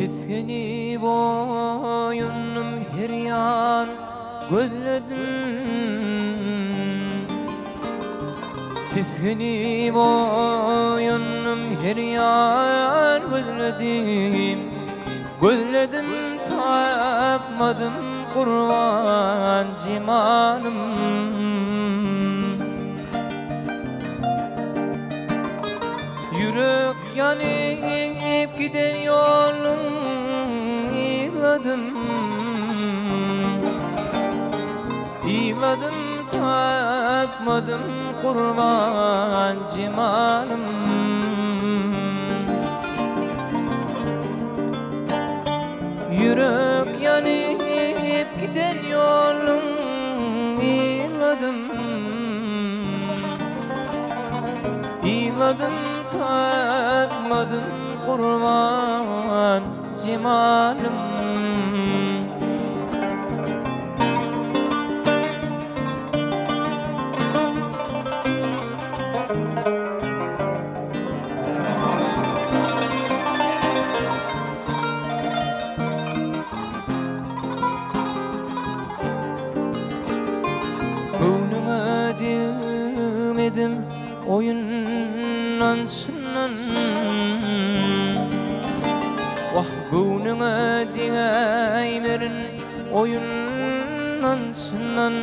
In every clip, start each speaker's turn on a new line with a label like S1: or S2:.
S1: Tüskeni boyunum her yan gözledim. Tüskeni boyunum her yan gözledim. Gözledim tapmadım kurban cimanım. Yürek yanıp giden yolum İladım takmadım kurban cimanım. Yürek yanıp giden yolum İladım takmadım kurban cimanım. Gönlüme demedim oyundan sınan. Vah gönlüme demerin oyundan sınan.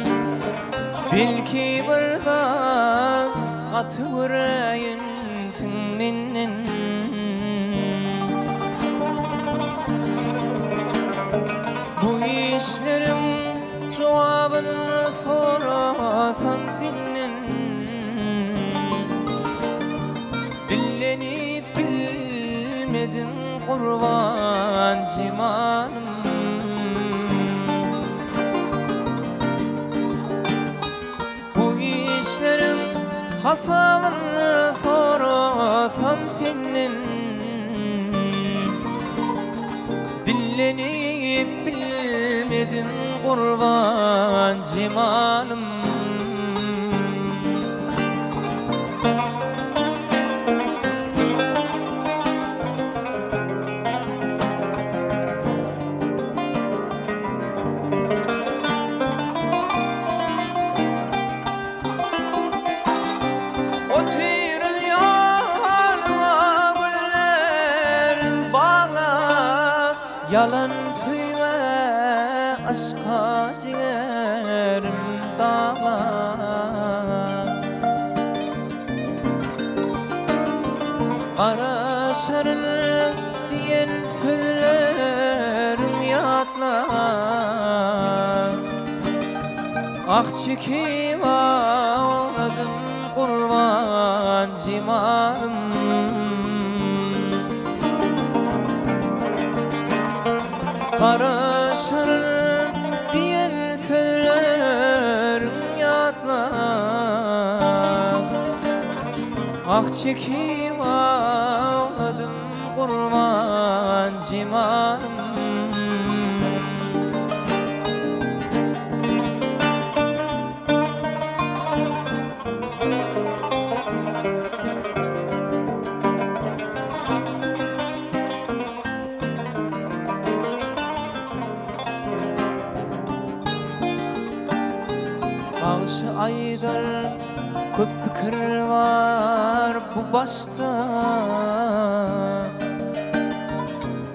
S1: Belki bir da katıvırayınsın menden. Bu işlerim cevabını sorasan senin. Dillenip bilmedin kurban cimanım. Bu işlerim hasabını sorasan senin. Dillenip bilmedin kurban cimanım. O tüyrün yanıma güllerin bağla. Yalan söyleme aşka ciğerim dağla. Kara şeril diyen sözlerin yatla. Ah çekip ağladım kurban cimanım. Kara şeril diyen sözlerin yatla. Ah çekip ağladım kurban cimanım. Ağışı aydır köp fikir var bu başta.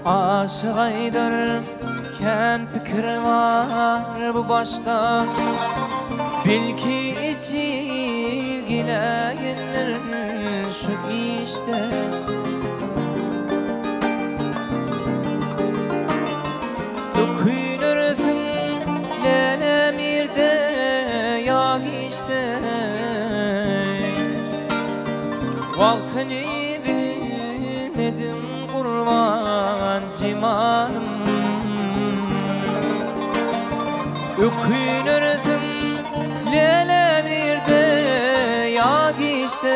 S1: Aşık aydır ken fikir var bu başta. Belki içilgileyenlerin şu işte. Dökülürsün lenemirde yak işte. Vaktini bilmedim kurban cimanım. Ökünürsün lele bir de yak işte.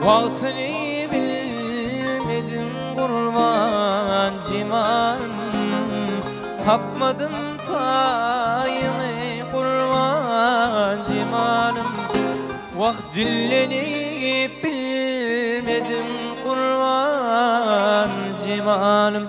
S1: Vaktini bilmedim kurban cimanım. Tapmadım tayını kurban cimanım. Vah dillenip bilmedim kurban pişmanım.